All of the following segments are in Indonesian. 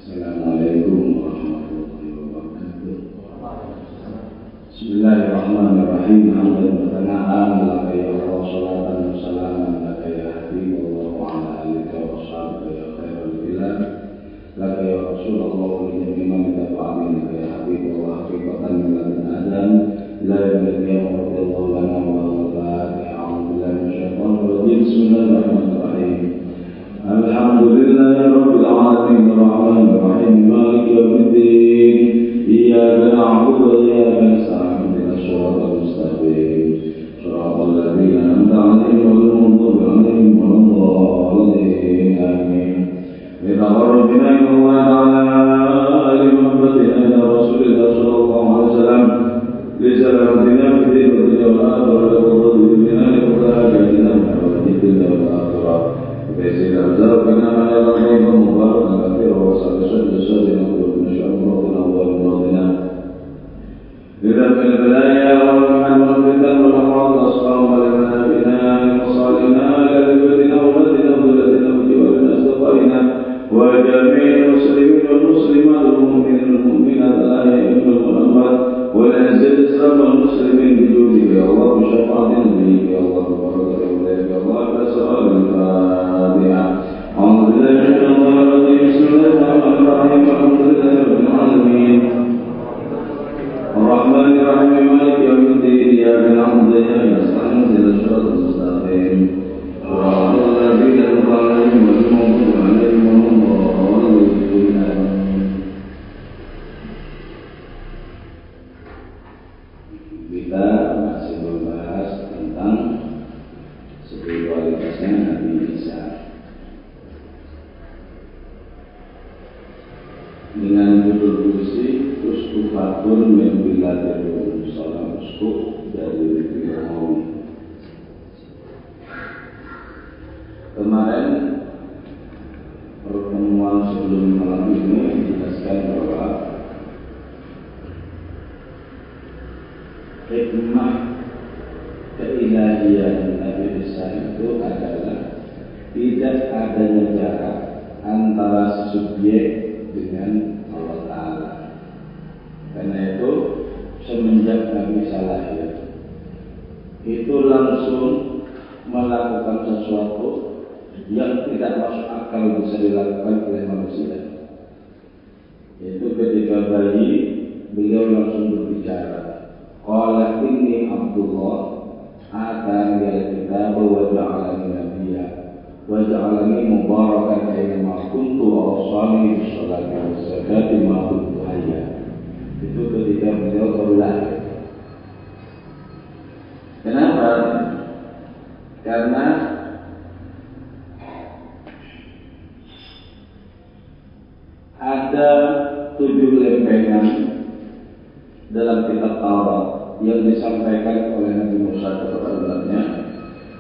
Assalamualaikum warahmatullahi wabarakatuh. Bismillahirrahmanirrahim. Hamdan wa thana'an laka ya Allah, salatan wa salaman laka ya Habibullah wa ala alika wa ashabika ya khairul bilad. Laka ya Rasulullah wa jami'a man tabi'ani laka ya Habibullah haqiqatan min ladun Adam ila yaumil qiyamah radhiyallahu lana wa barakatuh. A'udzu billahi minasyaitonir rajim. Bismillahirrahmanirrahim. Alhamdulillahi rabbil alamin arrahmanir rahim maliki yaumiddin iyyaka na'budu wa iyyaka nasta'in ihdinas siratal mustaqim siratal ladzina an'amta 'alaihim ghairil maghdubi 'alaihim waladdallin amin. Rabbana inna ta'ala alimun ila rasulillah sallallahu alaihi wasallam lisanadina fi dunya wal akhirati wa radina wa hajina wa dunya wal akhirah. Besi lazar bina mayalah mubarak kafir wa sallallahu alaihi wasallam. Lidah min balaya wa min fitan wa amrad assalamu alaikum bina musalina lilladina wa ladina walatina wa asdaqina wa jami'il muslimin wal muslimat wal mu'minin wal mu'minat al-ahya'i wal amwat wa la yazid islam wal muslimin bi judi ya Allah bi syafa'atin nabi ya Allah bi barakati ya Allah sallallahu Bismillahirrahmanirrahim. Maliki yaumiddin iyyaka na'budu wa iyyaka nasta'in ihdinas siratal mustaqim siratal ladzina an'amta 'alaihim ghairil maghdubi 'alaihim waladdallin. Kita masih membahas tentang spiritualitasnya Nabi Isa dengan judul puisi Uskufatun min biladil salam uskuf dari Fir'aun. Kemarin pertemuan sebelum malam ini menjelaskan bahwa hikmah keilahian Nabi Isa itu adalah tidak adanya jarak antara subjek dengan Allah Ta'ala. Karena itu semenjak Nabi Isa lahir itu langsung melakukan sesuatu yang tidak masuk akal bisa dilakukan oleh manusia. Yaitu ketika bayi beliau langsung berbicara, qala inni Abdullah atani al-kitaba wa ja'alani nabiyya wa ja'alani mubarakan aina ma kuntu wa awsani bis-shalati was-zakati ma kuntu hayya. Itu ketika beliau baru lahir. Kenapa? Karena ada 7 lempengan dalam kitab Taurat yang disampaikan oleh Nabi Musa kepada umatnya.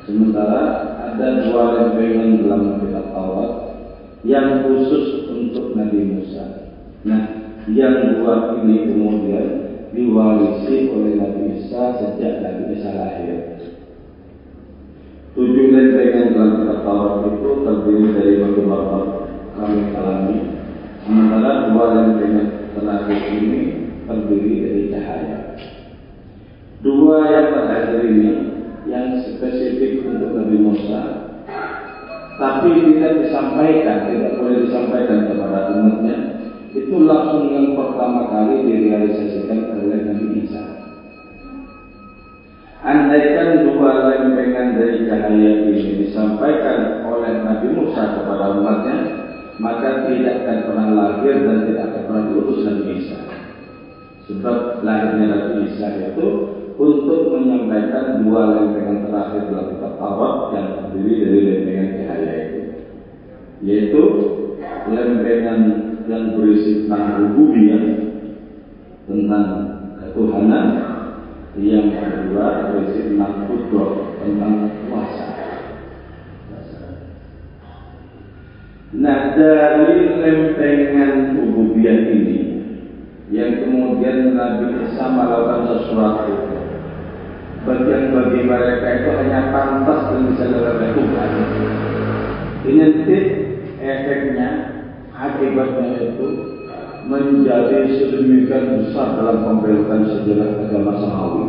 Sementara ada 2 lempengan dalam kitab Taurat yang khusus untuk Nabi Musa. Nah, yang 2 ini kemudian diwarisi oleh Nabi Isa sejak Nabi Isa lahir. 7 lempengan dalam kitab Taurat itu terdiri dari bab-bab kami alami. Sementara 2 lempengan terakhir ini terdiri dari cahaya. 2 yang terakhir ini yang spesifik untuk Nabi Musa, tapi tidak disampaikan, tidak boleh disampaikan kepada umatnya. Itu langsung yang pertama kali direalisasikan oleh Nabi Isa. Andaikan 2 lempengan dari cahaya ini disampaikan oleh Nabi Musa kepada umatnya, maka tidak akan pernah lahir dan tidak akan pernah diutus Nabi Isa. Sebab lahirnya Nabi Isa itu untuk menyampaikan 2 lempengan terakhir dalam kitab Taurat yang terdiri dari lempengan cahaya itu, yaitu lempengan yang berisi tentang rububiyah, tentang ketuhanan, yang kedua berisi tentang qudrah, tentang kuasa. Nah, dari lempengan rububiyah ini yang kemudian Nabi Isa melakukan sesuatu bagi mereka itu hanya pantas dan bisa dilakukan Tuhan. Ini efeknya akibatnya itu menjadi sedemikian besar dalam pembelokan sejarah agama samawi.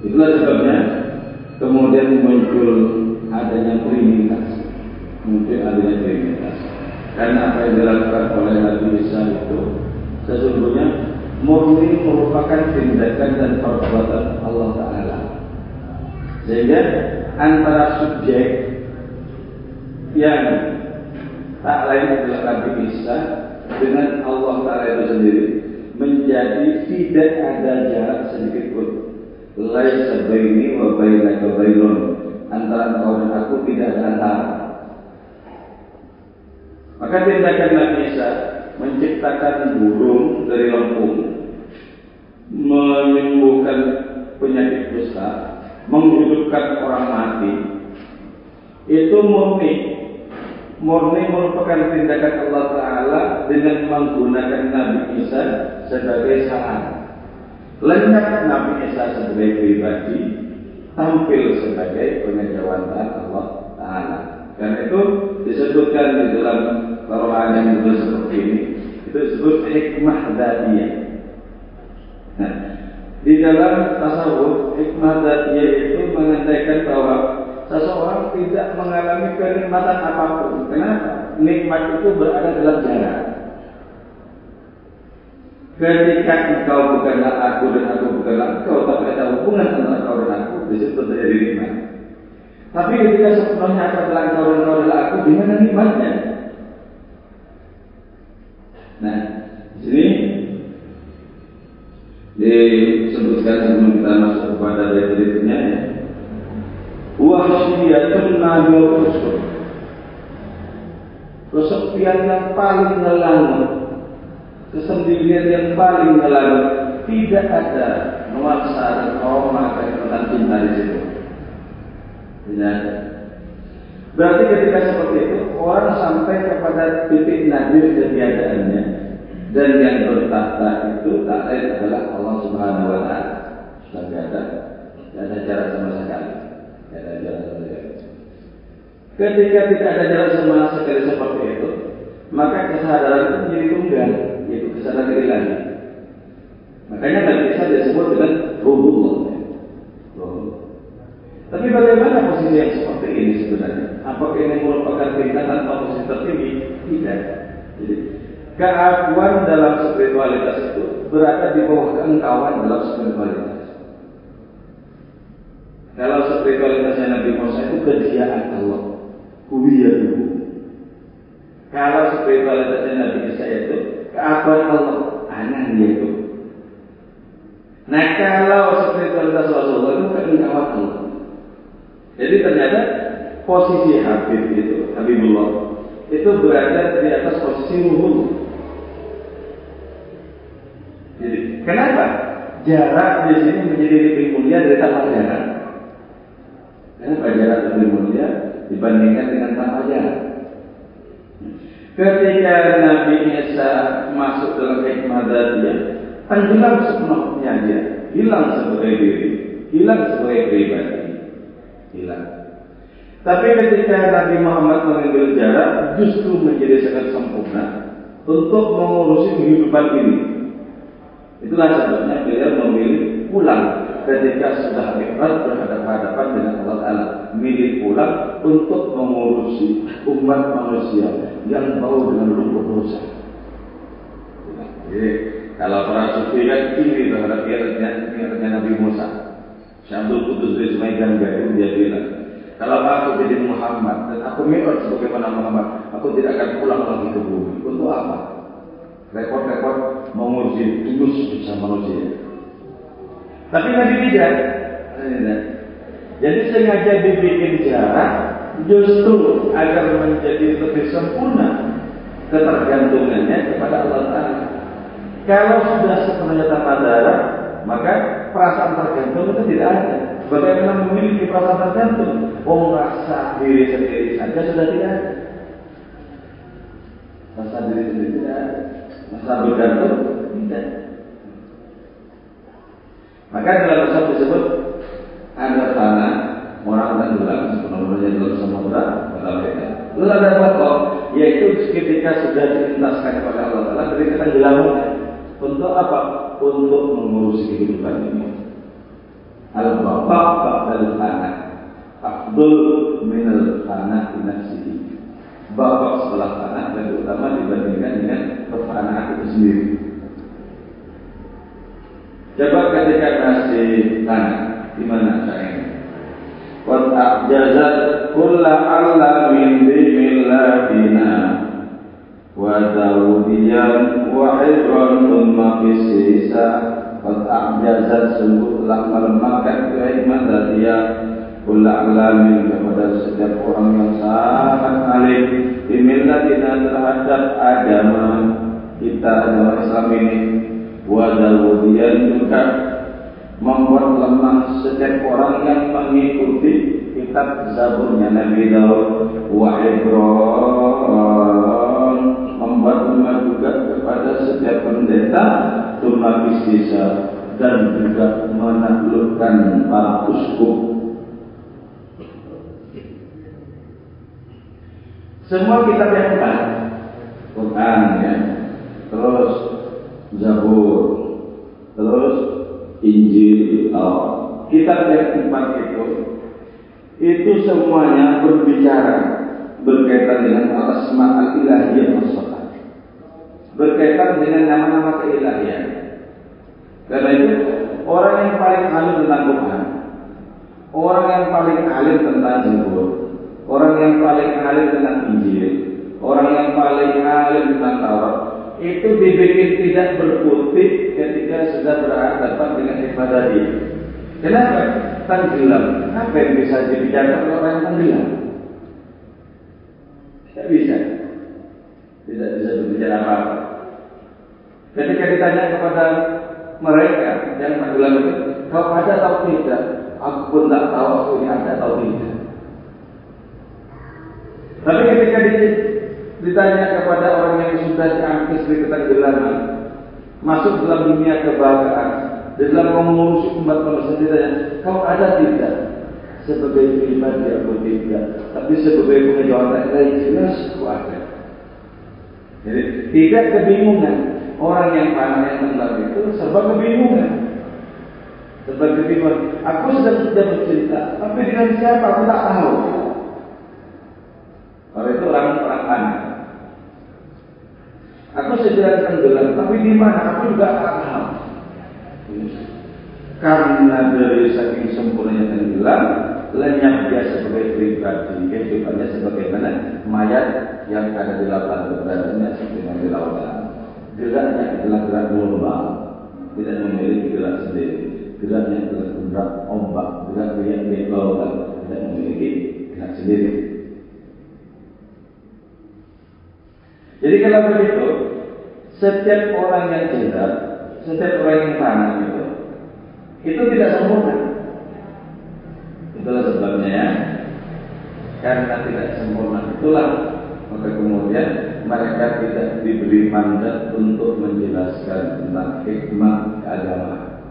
Itulah sebabnya kemudian muncul adanya trinitas, karena apa yang dilakukan oleh Nabi Isa itu sesungguhnya murni merupakan tindakan dan perbuatan Allah Ta'ala, sehingga antara subjek yang tak lain adalah Nabi Isa dengan Allah Ta'ala itu sendiri menjadi tidak ada jarak sedikit pun. Laisa baini wa bainaka bainun, antara engkau dan aku tidak ada antara. Maka tindakan Nabi Isa menciptakan burung dari lempung, menyembuhkan penyakit kusta, menghidupkan orang mati, itu murni merupakan tindakan Allah Ta'ala dengan menggunakan Nabi Isa sebagai sarana. Lenyap Nabi Isa sebagai pribadi, tampil sebagai pengejawantahan Allah Ta'ala. Karena itu disebutkan di dalam Quran yang ditulis seperti ini, itu disebut hikmah dzatiyah. Nah, di dalam tasawuf, hikmah dzatiyah itu mengandaikan bahwa seseorang tidak mengalami kenikmatan apapun. Kenapa? Nikmat itu berada dalam jarak. Ketika engkau bukanlah aku dan aku bukanlah engkau, tapi ada hubungan antara engkau dan aku, disebut terjadi nikmat. Tapi ketika sepenuhnya adalah engkau dan engkau adalah aku, di mana nikmatnya? Nah, di sini disebutkan sebelum kita masuk kepada berikutnya ya. Wahsyiyatun nabi rasul, kesepian yang paling ngelamun, kesendirian yang paling ngelamun, tidak ada nuansa dan aroma tentang cinta di situ. Tidak ada. Berarti ketika seperti itu orang sampai kepada titik nadir ketiadaannya, dan yang bertahta itu tak lain adalah Allah Subhanahu Wa Taala. Sudah tidak ada jarak sama sekali. Ketika tidak ada jalan sama sekali seperti itu, maka kesadaran itu menjadi tunggal, yaitu kesadaran ilahi. Makanya Nabi Isa disebut dengan ruhullah. Tapi bagaimana posisi yang seperti ini sebenarnya? Apakah ini merupakan tingkatan atau posisi tertinggi? Tidak. Jadi keakuan dalam spiritualitas itu berada di bawah keengkauan dalam spiritualitas. Kalau spiritualitasnya Nabi Musa itu kejiaan Allah, huwiyatuhu. Kalau spiritualitasnya Nabi Isa itu keakuan Allah, ananya itu. Nah, kalau spiritualitas Rasulullah itu keengkauan Allah. Jadi ternyata posisi Habib itu, Habibullah itu berada di atas posisi ruhul. Jadi kenapa jarak di sini menjadi lebih mulia dari tanpa jarak? Kenapa jarak lebih mulia dibandingkan dengan tanpa jarak? Ketika Nabi Isa masuk dalam hikmah dzatiyah, tenggelam sepenuhnya dia, hilang sebagai diri, hilang sebagai pribadi. Hilang. Tapi ketika Nabi Muhammad mengambil jarak, justru menjadi sangat sempurna untuk mengurusi kehidupan ini. Itulah sebabnya beliau memilih pulang ketika sudah ikhlas berhadapan-hadapan dengan Allah Ta'ala. Milih pulang untuk mengurusi umat manusia yang bau dengan lumpur dosa. Jadi kalau para sufi kan iri terhadap kiratnya Nabi Musa. Syabdul Qudus dari Semaidan itu dia bilang, kalau aku jadi Muhammad dan aku mi'raj sebagaimana Muhammad, aku tidak akan pulang lagi ke bumi. Untuk apa? Repot-repot mengurusi tulus bersama manusia. Tapi Nabi tidak. Jadi sengaja dibikin jarak justru agar menjadi lebih sempurna ketergantungannya kepada Allah Ta'ala. Kalau sudah sepenuhnya tanpa jarak, maka perasaan tergantung itu tidak ada. Bagaimana memiliki perasaan tergantung? Merasa diri sendiri saja sudah tidak ada. Rasa diri sendiri tidak ada. Rasa bergantung tidak. Maka dalam bahasa disebut ada tanah orang tenggelam sepenuhnya dalam samudra dalam mereka. Lalu ada pokok yaitu ketika sudah diintaskan kepada Allah Ta'ala dari ketenggelamnya. Untuk apa? Untuk mengurus kehidupan ini. Al-bapak ba'dal anak afdul minal anak nafsihi. Bapak setelah anak lebih utama dibandingkan dengan anak itu sendiri. Coba ketika masih anak, di mana sayangnya? Qad a'jazat kulla alamin bimilladina wa dawdiyan wa ibran thumma fisisa. Qad a'jazat sungguh telah melemahkan kehikmatan dia kulla alamin kepada setiap orang yang sangat alim bimilladina terhadap agama kita, agama Islam ini. Wa dawdiyan juga membuat lemah setiap orang yang mengikuti kitab Zaburnya Nabi Daud. Wa Ibron membuat lemah juga kepada setiap pendeta. Tuma bisisa dan juga menaklukkan para uskup. Semua kitab yang empat, Quran ya, terus Zabur, terus Injil, kitab yang empat itu semuanya berbicara berkaitan dengan al-asma al-ilahiyah was-sifat, berkaitan dengan nama-nama keilahian. Karena itu orang yang paling alim tentang Quran, orang yang paling alim tentang Zabur, orang yang paling alim tentang Injil, orang yang paling alim tentang Taurat, itu dibikin tidak berputih ketika sudah berhadapan dengan ibadah dia. Kenapa? Tenggelam. Apa yang bisa dibicarakan oleh orang yang tenggelam? Tidak bisa. Tidak bisa berbicara apa-apa. Ketika ditanya kepada mereka yang tenggelam itu, kau ada atau tidak? Aku pun tak tahu aku ini ada atau tidak. Tapi ketika ditanya kepada orang yang sudah diangkis di ketenggelaman, masuk dalam dunia kebahagiaan, dalam mengurus umat manusia, ditanya, kau ada tidak? Sebagai pribadi aku tidak, tapi sebagai pengetahuan lain jelas aku ada. Jadi tidak kebingungan. Orang yang panah yang tenggelam itu serba kebingungan. Serba kebingungan. Aku sudah bercerita, tapi dengan siapa aku tak tahu. Kalau itu orang panah. Aku sedang tenggelam, tapi di mana? Aku juga tak tahu. Karena dari saking sempurnanya tenggelam, lenyap dia sebagai pribadi, kehidupannya sebagaimana mayat yang ada di lautan, keberadaannya seperti di lautan. Geraknya adalah gerak normal, tidak memiliki gerak sendiri. Geraknya adalah gerak ombak, gerak di lautan, tidak memiliki gerak sendiri. Jadi kalau begitu, setiap orang yang jahat, setiap orang yang tanah itu tidak sempurna. Itulah sebabnya ya, karena tidak sempurna itulah maka kemudian mereka tidak diberi mandat untuk menjelaskan tentang hikmah agama.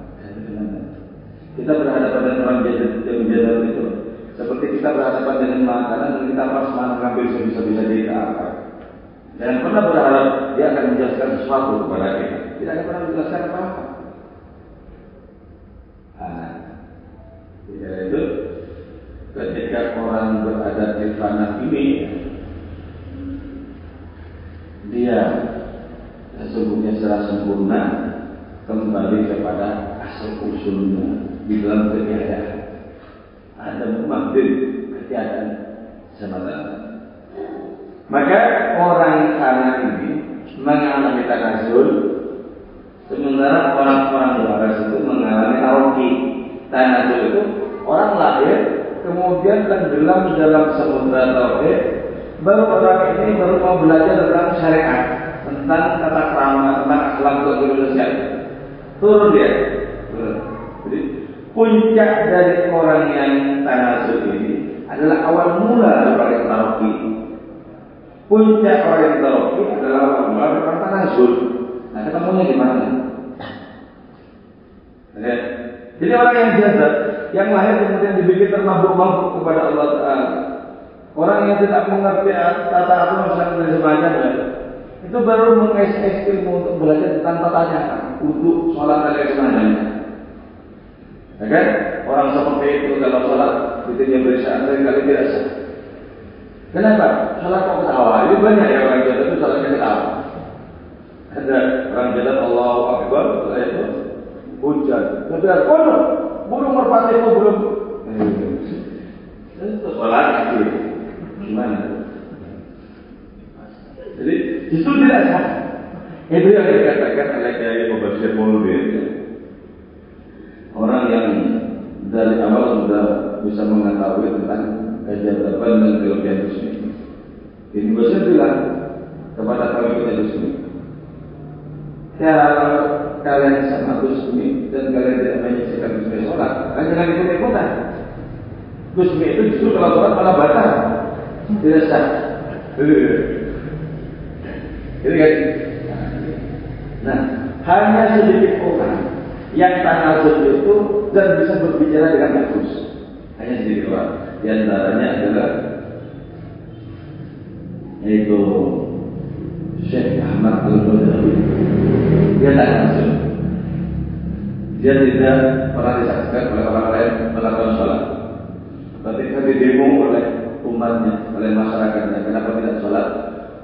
Kita berhadapan dengan orang jahat itu seperti kita berhadapan dengan makanan dan kita pas mengambil sebisa-bisa kita apa. Jangan pernah berharap dia akan menjelaskan sesuatu kepada kita. Tidak akan pernah menjelaskan apa-apa. Yaitu ketika orang berada di tanah ini, dia sesungguhnya secara sempurna kembali kepada asal usulnya di dalam ketiadaan. Ada makdir ketiadaan semata. Maka orang tanah ini mengalami tanazul, sementara orang-orang waras itu mengalami taroki. Tanazul itu orang lahir kemudian tenggelam dalam samudra tauhid, baru orang ini baru mau belajar tentang syariat, tentang tata krama, tentang akhlak manusia. Turun dia. Jadi puncak dari orang yang tanazul ini adalah awal mula dari taroki. Puncak orang yang taroki adalah awal mula dari tanazul. Nah, ketemunya di mana? Jadi orang yang jahat, yang lahir kemudian dibikin termabuk-mabuk kepada Allah Ta'ala, Orang yang tidak mengerti tata aturan dan semacamnya itu baru mengekspres ilmu untuk belajar tentang tatanya, untuk sholat dan semacamnya. Ya kan? Orang seperti itu kalau sholat itu dia berisaan dari kali tidak sah. Kenapa? Sholat kok ketawa? Ini banyak ya orang jalan itu sholatnya ketawa. Ada orang jalan Allahu Akbar, setelah itu hujan. Kemudian, belum merpati itu belum. Itu sholat itu gimana? Jadi itu tidak sah. Itu yang dikatakan oleh Kiai Mubashir Maulid. Orang yang dari awal sudah bisa mengetahui tentang kejadian dan kelebihan Rusmi. Ini Mubashir bilang kepada pengikut Rusmi, kalau kalian sama Rusmi dan kalian tidak menyaksikan Rusmi sholat, kalian jangan ikut-ikutan. Rusmi itu justru kalau sholat malah batal, tidak sah. Jadi kan? Nah, hanya sedikit orang yang tanazul itu dan bisa berbicara dengan bagus. Hanya sedikit orang. Di antaranya adalah yaitu Syekh Ahmad Al-Badawi. Dia tanazul. Dia tidak pernah disaksikan oleh orang lain melakukan sholat. Ketika didemo oleh umatnya, oleh masyarakatnya, kenapa tidak sholat?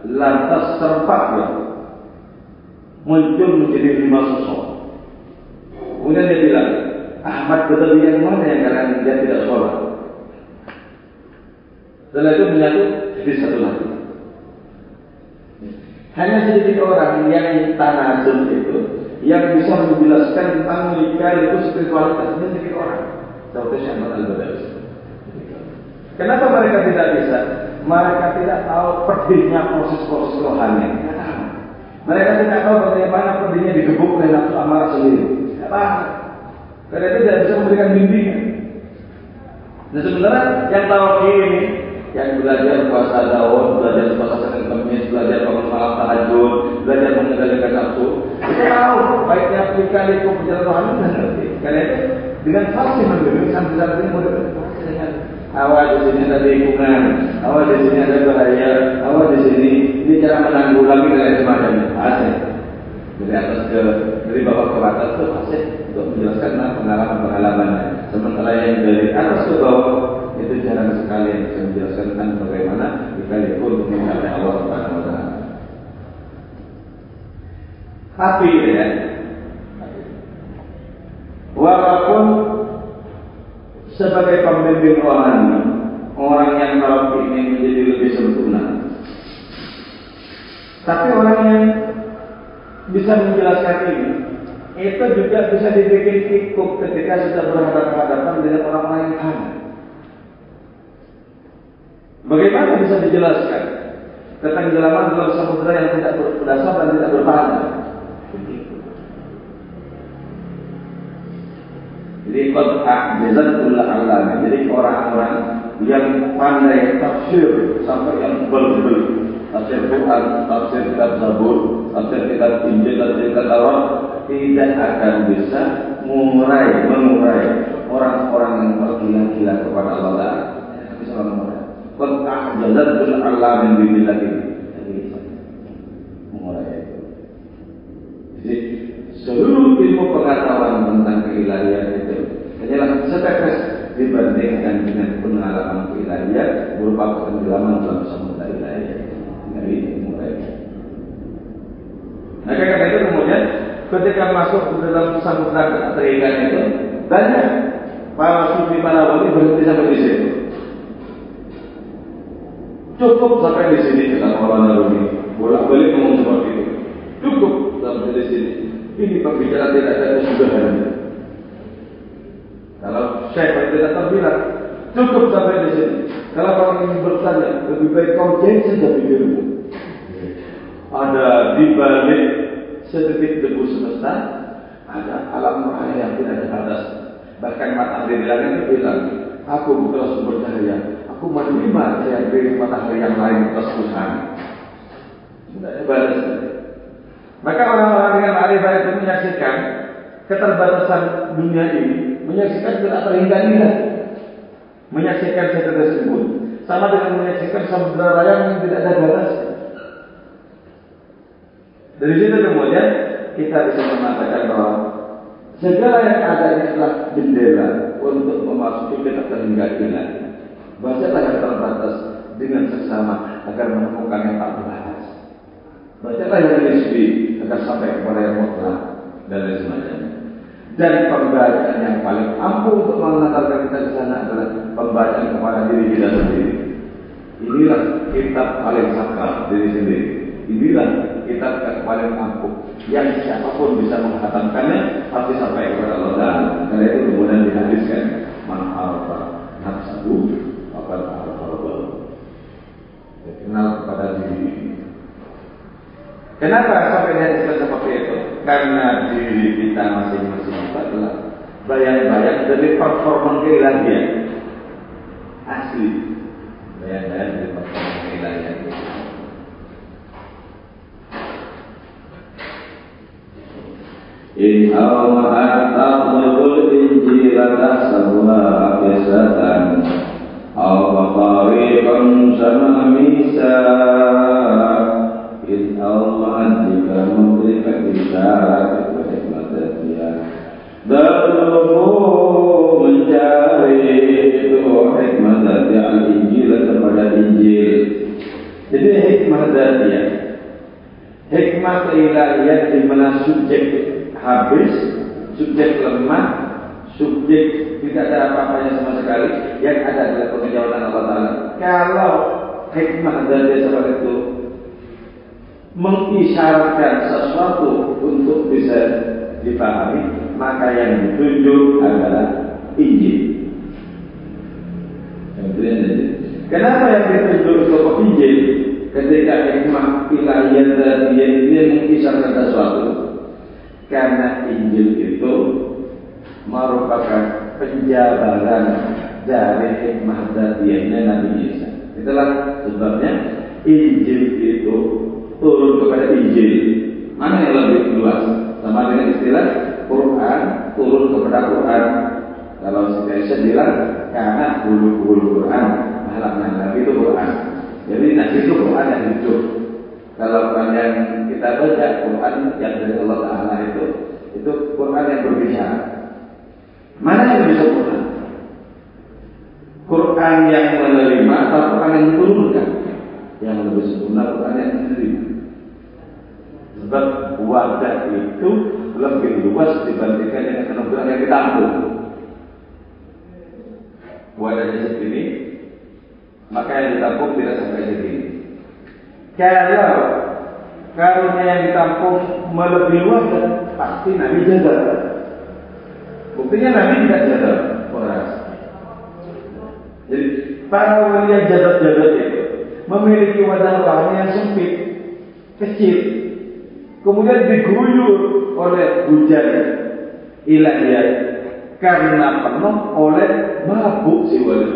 Lantas serempak dia muncul menjadi 5 sosok. Kemudian dia bilang, Ahmad Badawi yang mana yang kalian dia tidak sholat? Setelah itu menyatu jadi satu lagi. Hanya sedikit orang yang tanazul itu yang bisa menjelaskan tentang nikah itu spiritualitas. Ini sedikit orang. Seperti Syekh Ahmad Al-Badawi. Kenapa mereka tidak bisa? Mereka tidak tahu pedihnya proses-proses rohani. Mereka tidak tahu bagaimana pedihnya digebuk oleh nafsu amarah sendiri. Tidak paham. Karena itu tidak bisa memberikan bimbingan. Dan sebenarnya yang tahu ini, yang belajar puasa Daud, belajar puasa Senin Kamis, belajar bangun malam tahajud, belajar mengendalikan nafsu, itu tahu baiknya aplikasi perjalanan rohani dan ngerti. Karena itu dengan fasih mendengar sambil ini model dengan awal di sini ada lingkungan, awal di sini ada bahaya, awal di sini ini cara menanggulangi dan semacamnya. Asik. Dari atas ke dari bawah ke atas itu asik untuk menjelaskan pengalaman-pengalamannya. Sementara yang dari atas ke bawah itu jarang sekali yang bisa menjelaskan tentang bagaimana dikali untuk mencapai Allah Subhanahu wa taala. Tapi ya, walaupun sebagai pembimbing rohani, orang yang tahu ini menjadi lebih sempurna. Tapi orang yang bisa menjelaskan ini, itu juga bisa dibikin kikuk ketika sudah berhadapan-hadapan dengan orang-orang yang paham. Bagaimana bisa dijelaskan ketenggelaman dalam samudera yang tidak berdasar dan tidak berpahala? Jadi jazatul alam. Jadi orang-orang yang pandai tafsir sampai yang berbeli tafsir Quran, tafsir kitab Zabur, tafsir kitab Injil, tafsir kitab Taurat tidak akan bisa mengurai orang-orang yang tergila-gila kepada Allah Taala. Bisa mengurai. Qad jazatul alam min billahi. Mengurai itu. Jadi seluruh ilmu pengetahuan tentang keilahian itu hanyalah setetes dibandingkan dengan pengalaman keilahian berupa penenggelaman dalam samudera ilahian dari mulai. Nah, karena itu kemudian ketika masuk ke dalam samudera keilahian itu banyak para sufi para wali berhenti sampai di situ. Cukup sampai di sini kata orang Nabi. Bolak-balik ngomong seperti itu. Cukup sampai di sini. Ini pembicaraan tidak ada kesudahan. Kalau Syekh tidak terbilang, cukup sampai di sini. Kalau orang ingin bertanya, lebih baik kau cek saja pikirmu. Ada di balik setitik debu semesta, ada alam raya yang tidak ada batas. Bahkan matahari di langit itu bilang, aku bukanlah sumber cahaya, aku menerima cahaya dari matahari yang lain atas Tuhan. Tidak ada batas. Maka orang-orang dengan ma'rifah itu menyaksikan keterbatasan dunia ini, menyaksikan tidak terhingga-hingga, menyaksikan sesuatu tersebut sama dengan menyaksikan samudera raya yang tidak ada batasnya. Dari situ kemudian kita bisa mengatakan bahwa segala yang ada adalah jendela untuk memasuki kita ketertinggalan. Bacalah yang terbatas dengan seksama agar menemukan yang tak terbatas. Bacalah yang nisbi agar sampai kepada yang mutlak dan lain sebagainya. Dan pembacaan yang paling ampuh untuk mengantarkan kita ke sana adalah pembacaan kepada diri kita sendiri. Inilah kitab paling sakral diri sendiri. Inilah kitab yang paling ampuh yang siapapun bisa menghatamkannya pasti sampai kepada Allah Taala. Karena itu kemudian dihadiskan man arafa nafsahu faqad arafa rabbahu. Kenal kepada diri. Kenapa sampai dihadiskan seperti itu? Karena diri kita masing-masing itu adalah bayang-bayang dari performa keilahian asli. Bayang-bayang dari performa keilahian. In awma'at taqlubul injila tahsabuha aqisatan aw baqariqan sama misa in awma'at jika memberikan isyarat kepada hikmatnya dalumu mencari itu hikmat dari al-injil kepada injil. Jadi hikmat dari hikmat ilahian di mana subjek habis, subjek lemah, subjek tidak ada apa-apanya sama sekali, yang ada adalah pengejawaban Allah Ta'ala. Kalau hikmah dari seperti itu mengisyaratkan sesuatu untuk bisa dipahami, maka yang ditunjuk adalah Injil. Kenapa yang ditunjuk untuk Injil? Ketika hikmah ilahiyah dari dia mengisyaratkan sesuatu, karena Injil itu merupakan penjabaran dari hikmah dzatiyahnya Nabi Isa. Itulah sebabnya Injil itu turun kepada Injil. Mana yang lebih luas? Sama dengan istilah Quran turun kepada Quran. Kalau saya bilang karena bulu Quran, mahalnya Nabi itu Quran. Jadi Nabi itu Quran yang hidup. Kalau Quran yang kita baca, Quran yang dari Allah Ta'ala itu Quran yang berbicara. Mana yang lebih sempurna? Quran yang menerima atau Quran yang diturunkan? Yang lebih sempurna Quran yang menerima. Sebab wadah itu lebih luas dibandingkan dengan Quran yang ditampung. Wadahnya segini, maka yang ditampung tidak sampai segini. Kalau karunia yang ditampung melebihi luas, pasti Nabi jaga. Buktinya Nabi tidak jaga orang. Jadi para wali yang jadat-jadat itu memiliki wadah rohani yang sempit, kecil, kemudian diguyur oleh hujan ilahiyah karena penuh oleh mabuk si wali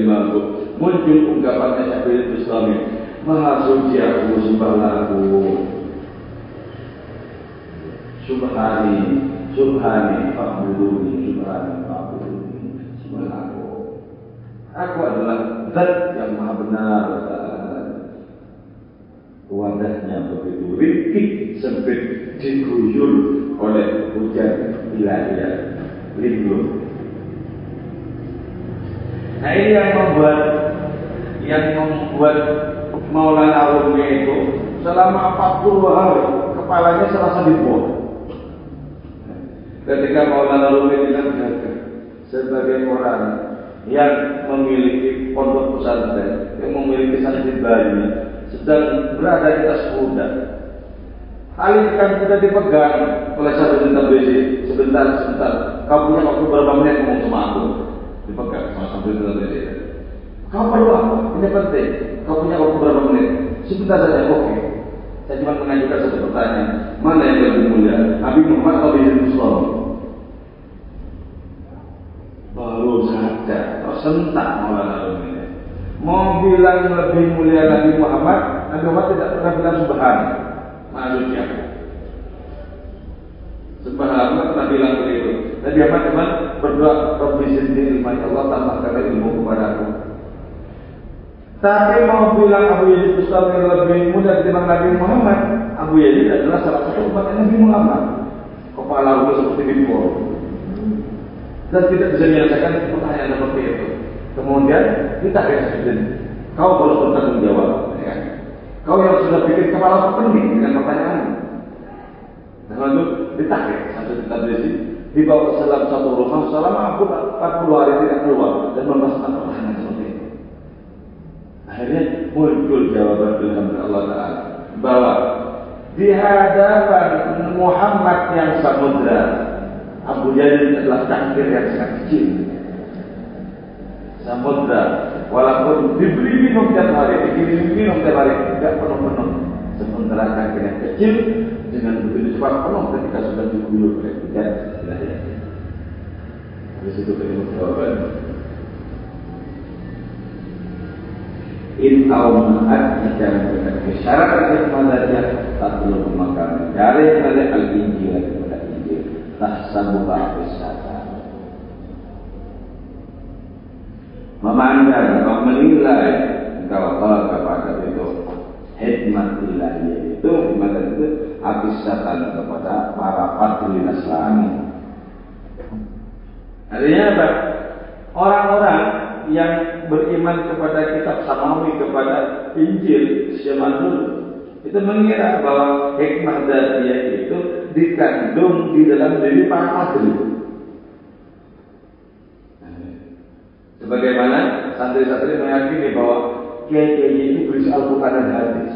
mabuk. Muncul ungkapannya Syaikhul Islam, Maha suci aku sembahlah aku, Subhani fa'buduni, sembahlah aku. Aku adalah zat yang maha benar. Wadahnya begitu ringkih, sempit, diguyur oleh hujan ilahiyah linglung. Nah ini yang membuat Maulana Rumi itu selama 40 hari kepalanya serasa dibuang. Ketika Maulana Rumi dilanjutkan sebagai orang yang memiliki pondok pesantren, yang memiliki santri banyak, sedang berada di atas kuda. Alihkan kuda dipegang oleh satu tabligh. Sebentar. Kau punya waktu berapa menit ngomong sama aku? Dipegang sama satu tabligh. Kau perlu apa? Ini penting. Kau punya waktu berapa menit? Sebentar saja, oke. Saya cuma mengajukan satu pertanyaan. Mana yang lebih mulia? Nabi Muhammad atau Nabi Muhammad? Baru saja tersentak Maulana Rumi. Mau bilang lebih mulia Nabi Muhammad tidak pernah bilang subhan. Maksudnya subhan pernah bilang begitu. Nabi Muhammad cuma berdoa, Rabbi zidni ilman, Allah tambahkan ilmu kepadaku. Tapi mau bilang Abu Yazid Bustami lebih muda dibanding Nabi Muhammad, Abu Yazid adalah salah satu umat Nabi Muhammad. Kepala itu seperti bipor. Dan tidak bisa menyelesaikan pertanyaan seperti itu. Kemudian kita kasih kau harus bertanggung jawab. Ya. Kau yang sudah bikin kepala pening dengan pertanyaan. Lalu ditarik satu tabrisi, dibawa ke dalam satu rumah selama 40 hari tidak keluar dan membahas pertanyaan seperti itu. Akhirnya muncul jawaban dari Allah Taala bahwa di hadapan Muhammad yang samudra, Abu Yazid adalah takdir yang sangat kecil. Samudra, walaupun diberi minum tiap hari, dikirim minum tiap hari, tidak penuh-penuh. Sementara kaki yang kecil dengan begitu cepat penuh ketika sudah diguyur oleh hujan. Dari situ kalimat jawaban. In awma'at jika mereka syarat hikmahnya tak perlu makan. Dari al-Injil kepada Injil tahsabuha bisata. Memandang atau menilai engkau kepada itu hikmat ilahi itu hikmat itu abisatan kepada para patri Nasrani. Artinya apa? Orang-orang yang beriman kepada kitab Samawi, kepada Injil zaman dulu, itu mengira bahwa hikmah dzatiyah itu dikandung di dalam diri para patri. Sebagaimana santri-santri meyakini bahwa kiai-kiai itu berisi Al-Quran dan hadis.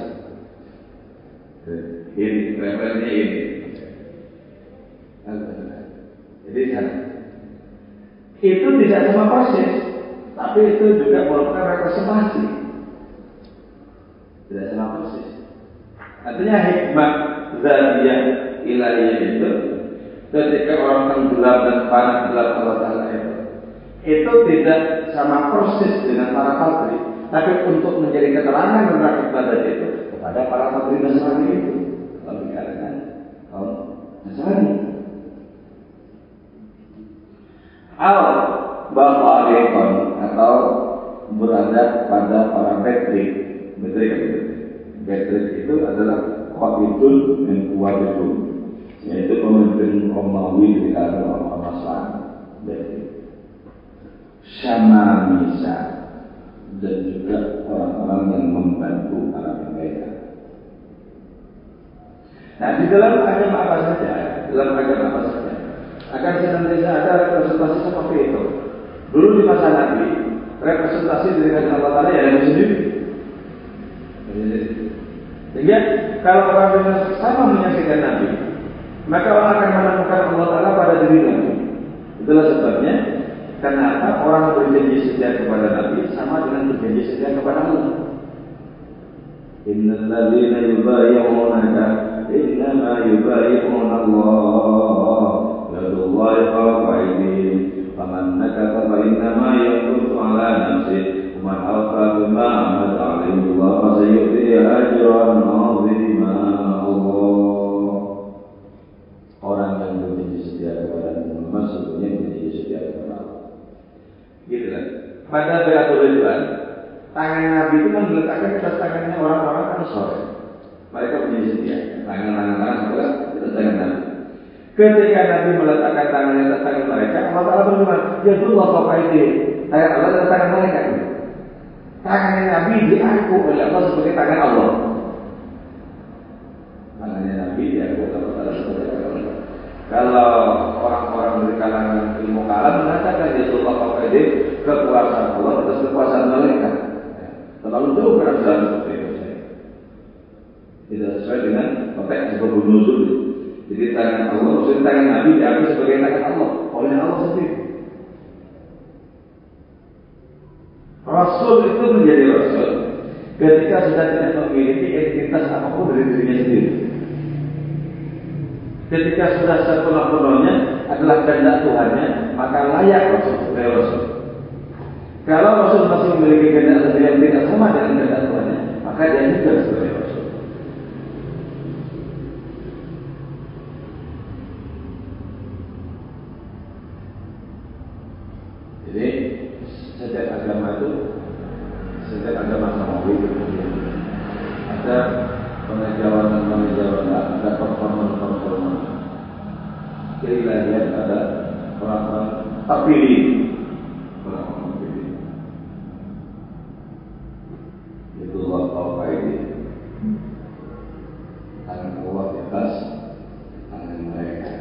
Ini referensinya ini. Jadi itu tidak sama persis, tapi itu juga merupakan representasi. Tidak sama persis. Artinya hikmah dzatiyah ilahiyah itu ketika orang tenggelam dan panas dalam Allah Taala itu tidak sama persis dengan para patri, tapi untuk menjadi keterangan tentang ibadah itu kepada para patri Nasrani itu, kalau dikatakan kaum Nasrani. Al-Batarikon atau berada pada para Petrik. Petrik itu adalah Qaidul dan Kuwadul, yaitu pemimpin Romawi di kalangan orang Nasrani. Syamamisa dan juga orang-orang yang membantu para mereka. Nah, di dalam agama apa saja, akan senantiasa ada representasi seperti itu. Dulu di masa Nabi, representasi dari Allah Taala ya Nabi sendiri. Sehingga kalau orang dengan sama menyaksikan Nabi, maka orang akan menemukan Allah Taala pada diri Nabi. Itulah sebabnya kenapa orang berjanji setia kepada Nabi sama dengan berjanji setia kepada Allah. Innal ladzina yubayyi'unaka innama yubayyi'una Allah yadullahi fawqa aydihim faman nakatha fa innama yanqutu 'ala nafsihi wa man awfa bima 'ahada 'alaihi Allah fa sayu'tihi ajran 'azima. Orang yang berjanji setia kepada Muhammad sebetulnya berjanji setia kepada Allah. Gitu kan? Pada Baiatul Ridwan, tangan Nabi itu meletakkan di atas tangannya orang-orang Ansor. Mereka menjadi setia. Tangan-tangan sebelah di atas tangan Nabi. Ketika Nabi meletakkan tangannya di atas tangan mereka, Allah Taala berfirman, "Ya Allah fawqa aydihim." Tangan Allah di atas tangan mereka. Tangannya Nabi diaku oleh Allah sebagai tangan Allah. Tangannya Nabi diaku oleh Allah sebagai tangan Allah. Kalau orang-orang dari kalangan ilmu kalam mengatakan Rasulullah SAW kekuasaan Allah atas kekuasaan mereka, terlalu jauh kerajaan seperti itu. Tidak sesuai dengan konteks sebelum nuzul. Jadi tangan Allah, maksudnya tangan Nabi diambil sebagai tangan Allah oleh Allah sendiri. Rasul itu menjadi Rasul ketika sudah tidak memiliki entitas apapun dari dirinya sendiri. Ketika sudah sepenuh-penuhnya adalah kehendak Tuhannya, maka layak Rasul sebagai Rasul. Kalau Rasul masih memiliki kehendak sendiri yang tidak sama dengan kehendak Tuhannya, maka dia juga sebagai Rasul. setiap ada masa maulid ada pengejawanan, ada performa, keilahian, ada orang-orang terpilih, orang-orang terpilih. Itu Allah ini, tangan Allah di atas tangan mereka.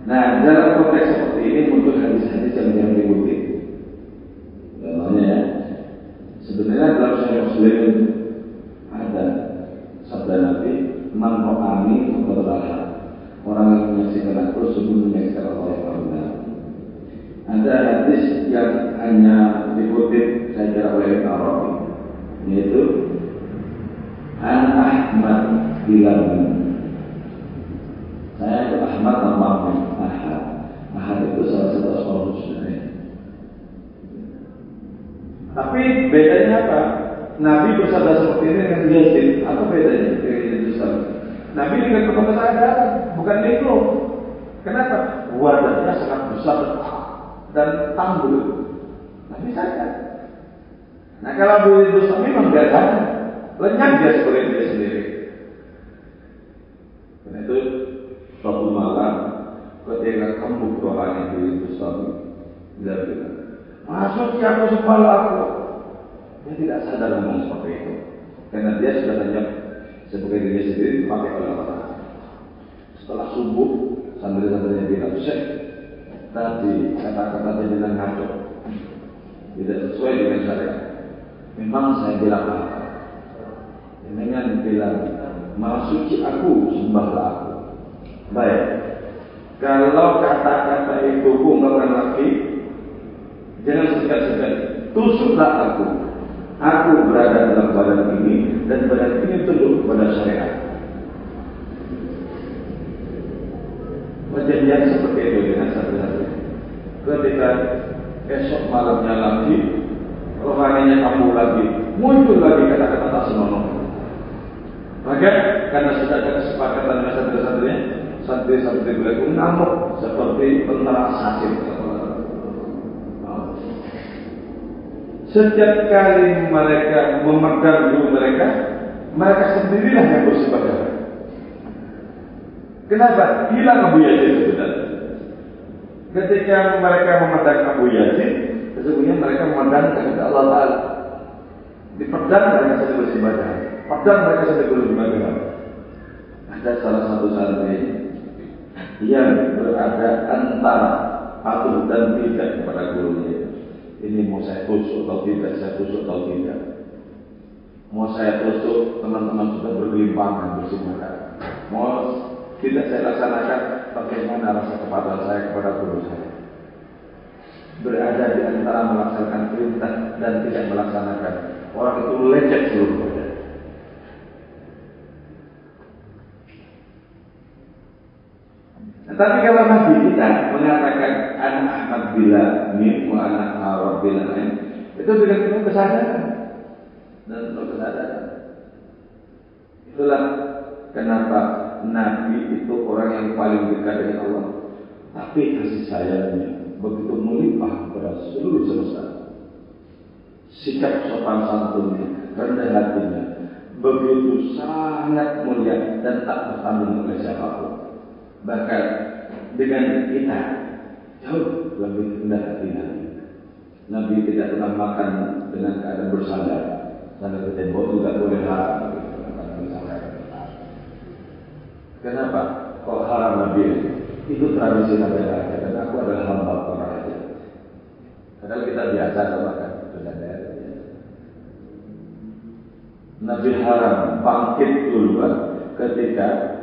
Nah, dalam konteks seperti ini muncul hadis-hadis yang dikutip. Contohnya ya, sebenarnya dalam Sahih Muslim ada sabda Nabi, "Man ra'ani faqad ra'a." Orang yang menyaksikan aku sungguh menyaksikan Allah yang benar. Ada hadis yang hanya dikutip saya kira oleh Arabi, yaitu An Ahmad bilang, saya itu Ahmad namanya Ahad itu salah satu asmaul husna. Tapi bedanya apa? Nabi bersabda seperti ini dengan Yazid. Apa bedanya dengan Yazid? Nabi dengan penuh kesadaran, bukan ego. Kenapa? Wadahnya sangat besar dan tanggul. Nabi sadar. Nah, kalau Abu Yazid memang tidak sadar, lenyap dia sebagai dia sendiri. Karena itu suatu malam ketika kamu rohani Abu Yazid, dia bilang, "Masuk ya aku sembah aku." Dia tidak sadar ngomong seperti itu, karena dia sudah lenyap sebagai diri sendiri dipakai oleh orang. Setelah subuh, santri-santrinya bilang, "Syekh, tadi kata-kata jenengan ngaco, tidak sesuai dengan syariat." Memang saya bilang apa? Jenengan bilang, "Maha suci aku, sembahlah aku." Baik, kalau kata-kata itu ungkapan lagi, jangan segan-segan, tusuklah aku. Aku berada dalam badan ini dan badan ini tunduk kepada syariat. Perjanjian seperti itu dengan satu-satu. Ketika esok malamnya lagi, rohaninya kamu lagi, muncul lagi kata-kata tak senonoh. Maka karena sudah ada kesepakatan dengan santri-santrinya, santri-santri beliau ngamuk seperti tentara assassin. Setiap kali mereka memegang dulu mereka sendirilah yang bersepakat. Kenapa? Hilang Abu Yazid sebenarnya. Ketika mereka memandang Abu Yazid, sesungguhnya mereka memandang kepada Allah Ta'ala. Di pedang mereka sedang beribadah, pedang mereka sedang beribadah. Ada salah satu santri yang berada antara patuh dan tidak kepada gurunya. Ini mau saya tusuk atau tidak, saya tusuk atau tidak. Mau saya tusuk, teman-teman sudah bergelimpangan bersimakan. Mau tidak saya laksanakan, bagaimana rasa kepatuhan saya kepada guru saya? Berada di antara melaksanakan perintah dan tidak melaksanakan. Orang itu lecet seluruhnya. Tapi kalau Nabi kita mengatakan anak Ahmad bila min wa anak Arab bila lain, itu dengan penuh kesadaran dan penuh kesadaran. Itulah kenapa Nabi itu orang yang paling dekat dengan Allah. Tapi kasih sayangnya begitu melimpah kepada seluruh semesta. Sikap sopan santunnya, rendah hatinya, begitu sangat mulia dan tak bertanding oleh siapapun. Bahkan dengan kita jauh lebih rendah hati Nabi. Nabi tidak pernah makan dengan keadaan bersandar. Sandar ke tembok juga boleh haram. Kenapa? Kok haram Nabi? Itu tradisi Nabi aja. Dan aku adalah hamba orang aja. Padahal kita biasa makan bersandar. Nabi haram bangkit duluan ketika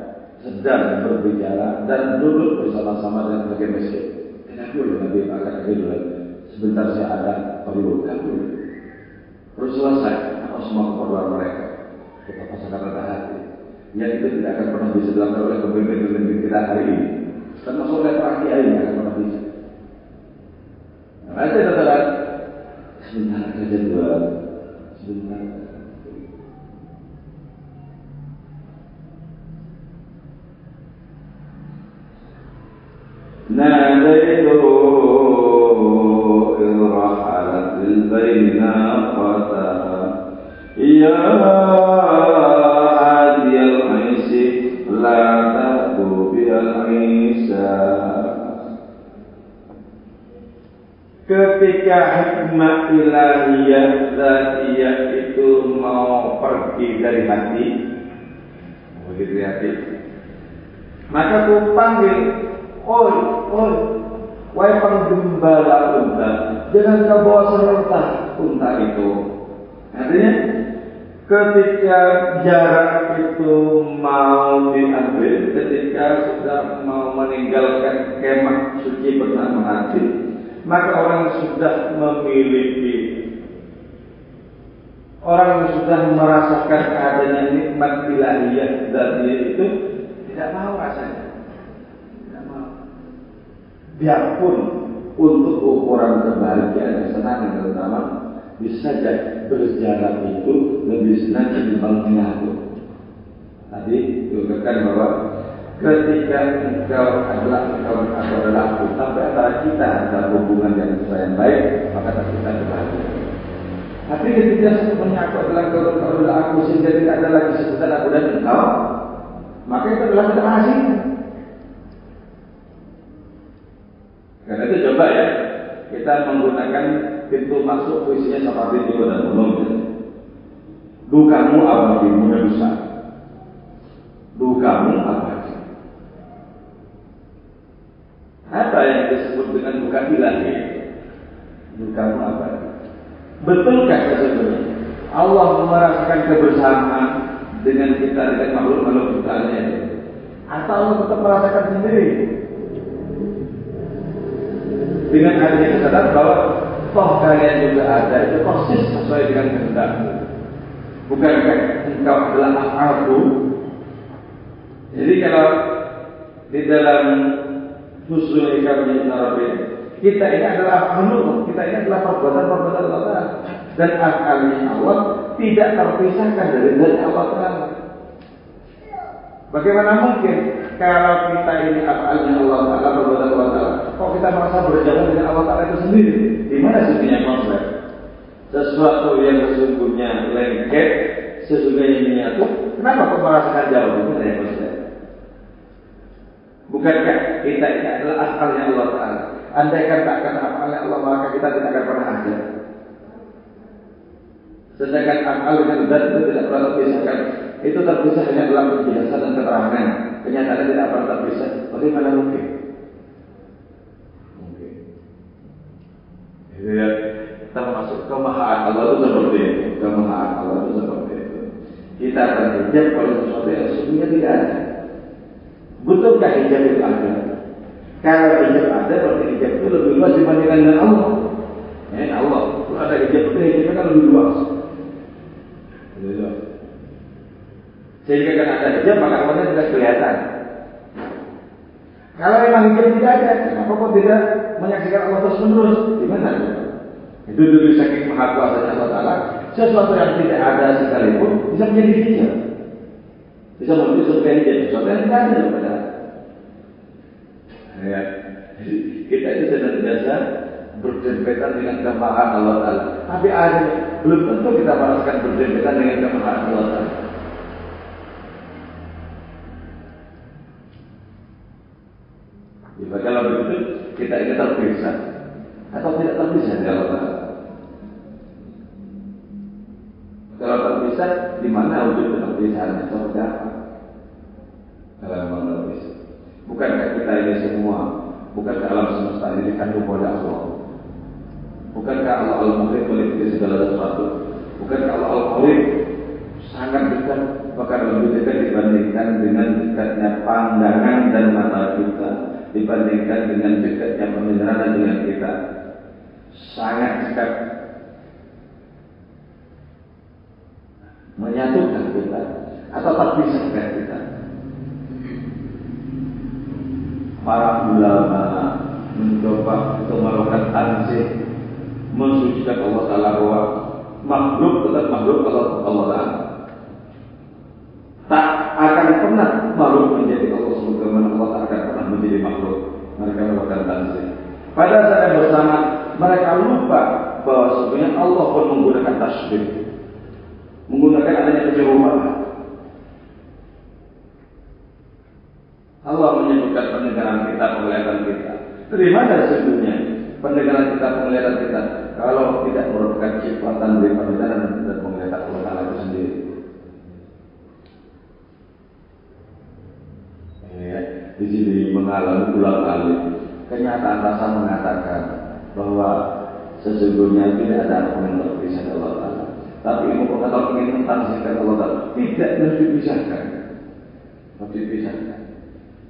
sedang berbicara dan duduk bersama-sama dengan bagian masjid. Kenapa Nabi akan duluan? Sebentar saya ada perlu kabur. Terus selesai apa semua keperluan mereka. Kita pasangan rendah hati. Yang itu tidak akan pernah bisa dilakukan oleh pemimpin-pemimpin kita hari ini. Termasuk oleh para kiai yang akan pernah bisa. Nah, saya katakan sebentar saja dua, sebentar. ناديته إذ رحلت للبين ناقتها يا هادي العيس لا تأتوا بها العيسى. Ketika hikmah ilahiyah zatiyah itu mau pergi dari hati, begitu hati, maka ku panggil, oi, wahai penggembala unta, jangan kau bawa serentak unta itu. Artinya, ketika jarak itu mau diambil, ketika sudah mau meninggalkan kemah suci bernama hati, maka orang sudah memiliki, orang yang sudah merasakan adanya nikmat ilahiyah zatiyah itu tidak mau rasanya, tidak mau. Biarpun untuk ukuran kebahagiaan yang senang dan terutama bisa saja berjarak itu lebih senang dibanding menyatu. Tadi dikatakan bahwa ketika engkau adalah aku, tapi antara kita ada hubungan yang sayang baik, maka kita berbahagia. Tapi ketika sebenarnya aku adalah aku sehingga tidak ada lagi sebutan aku dan engkau, maka itu adalah keterasingan. Karena itu coba ya, kita menggunakan pintu masuk puisinya seperti jiwa dan ulum. Dukamu abadimu besar. Dukamu abadi. Apa yang disebut dengan duka ilahi? Dukamu abadi. Betulkah sesungguhnya Allah merasakan kebersamaan dengan kita, dengan makhluk-makhluk ciptaannya? Atau Allah tetap merasakan sendiri? Dengan adanya kesadaran bahwa toh kalian juga ada, itu persis sesuai dengan kehendak. Bukankah engkau adalah aku? Jadi kalau di dalam Husnul Ikamnya Arabi, kita ini adalah makhluk, kita ini adalah perbuatan Allah, dan akalnya Allah tidak terpisahkan dari Allah Taala. Bagaimana mungkin kalau kita ini akalnya Allah Taala, perbuatan Allah Taala, kok kita merasa berjalan dengan Allah Taala itu sendiri? Di mana sesungguhnya konsep? Sesuatu yang sesungguhnya lengket, sesungguhnya menyatu, kenapa kok merasakan jauh? Itu yang konsep. Bukankah kita ini adalah akalnya Allah Taala? Andaikan tak akan akalnya Allah, maka kita tidak akan pernah ada. Sedangkan akal dengan zat itu tidak pernah terpisahkan. Itu terpisah hanya dalam penjelasan dan keterangan. Kenyataannya tidak pernah terpisah. Bagaimana mungkin? Mungkin. Ya, termasuk kemahaan Allah itu seperti itu. Kemahaan Allah itu seperti itu. Kita akan hijab oleh sesuatu yang sesungguhnya tidak ada. Betulkah hijab itu ada? Kalau hijab ada, berarti hijab itu lebih luas dibandingkan dengan Allah. Allah. Kalau ada hijab itu, hijabnya kan lebih luas. Sehingga kan ada hijab, maka Allahnya tidak kelihatan. Kalau memang hijab tidak ada, kenapa kok tidak menyaksikan Allah terus menerus? Di mana? Itu dulu saking maha kuasanya Allah Taala, sesuatu yang tidak ada sekalipun bisa menjadi hijab. Bisa menjadi sesuatu yang hijab, sesuatu yang tidak ada kepada. Ya, kita itu senantiasa berdempetan dengan kemahaan Allah Taala. Tapi akhirnya belum tentu kita merasakan berdempetan dengan kemahaan Allah Taala. Jadi kalau begitu kita ini terpisah atau tidak terpisah dari Allah Taala. Kalau terpisah, di mana wujud terpisahannya? Seperti apa? Kalau memang terpisah. Bukankah kita ini semua, bukankah alam semesta ini dikandung oleh Allah? Bukankah Allah Al-Muhit meliputi segala sesuatu? Bukankah Allah Al-Muhit sangat dekat, bahkan lebih dekat dibandingkan dengan dekatnya pandangan dan mata kita, dibandingkan dengan dekatnya pendengaran dengan kita? Sangat dekat, menyatukan kita atau terpisahkan kita? Para ulama mencoba untuk melakukan tanzih, mensucikan Allah Taala, bahwa makhluk tetap makhluk Allah Taala. Tak akan pernah makhluk menjadi Allah, sebagaimana Allah tak akan pernah menjadi makhluk. Mereka melakukan tanzih. Pada saat yang bersama mereka lupa bahwa sebenarnya Allah pun menggunakan tasbih, menggunakan adanya kejeruan. Allah menyebutkan pendengaran kita, penglihatan kita. Dari mana sesungguhnya pendengaran kita, penglihatan kita, kalau tidak merupakan ciptaan dari pendengaran dan penglihatan Allah Ta'ala itu sendiri? Di sini mengalami ulang kali kenyataan rasa mengatakan bahwa sesungguhnya tidak ada apa yang terpisah dari Allah Ta'ala. Tapi ilmu pengetahuan ingin mentafsirkan Allah Ta'ala tidak dipisahkan.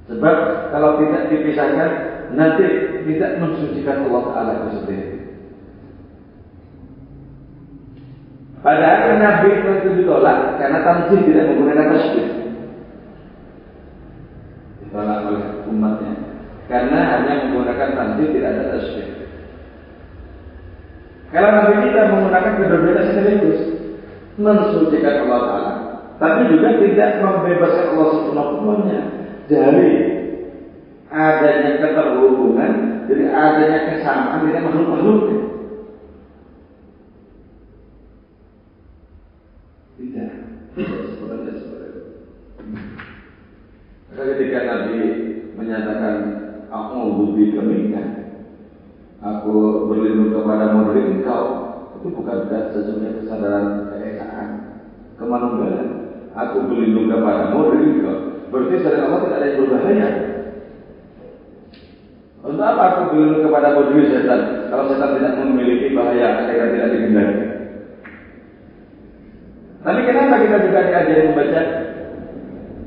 Sebab kalau tidak dipisahkan nanti tidak mensucikan Allah Ta'ala itu sendiri. Padahal Nabi itu ditolak karena tanzih tidak menggunakan tasbih. Ditolak oleh umatnya karena hanya menggunakan tanzih, tidak ada tasbih. Kalau Nabi kita menggunakan kedua-duanya sekaligus, mensucikan Allah Ta'ala, tapi juga tidak membebaskan Allah sepenuh-penuhnya dari adanya keterhubungan, dari adanya kesamaan dengan makhluk-makhluk. Tidak seperti itu. Ketika Nabi menyatakan a'udzu bika minka, aku berlindung kepadamu dari engkau, itu bukan sesungguhnya kesadaran keesaan, kemanusiaan. Aku berlindung kepadamu dari engkau, berarti dari Allah tidak ada yang berbahaya. Untuk apa aku berlindung kepadamu dari setan, kalau setan tidak memiliki bahaya agar tidak dihindari? Tapi kenapa kita juga diajari membaca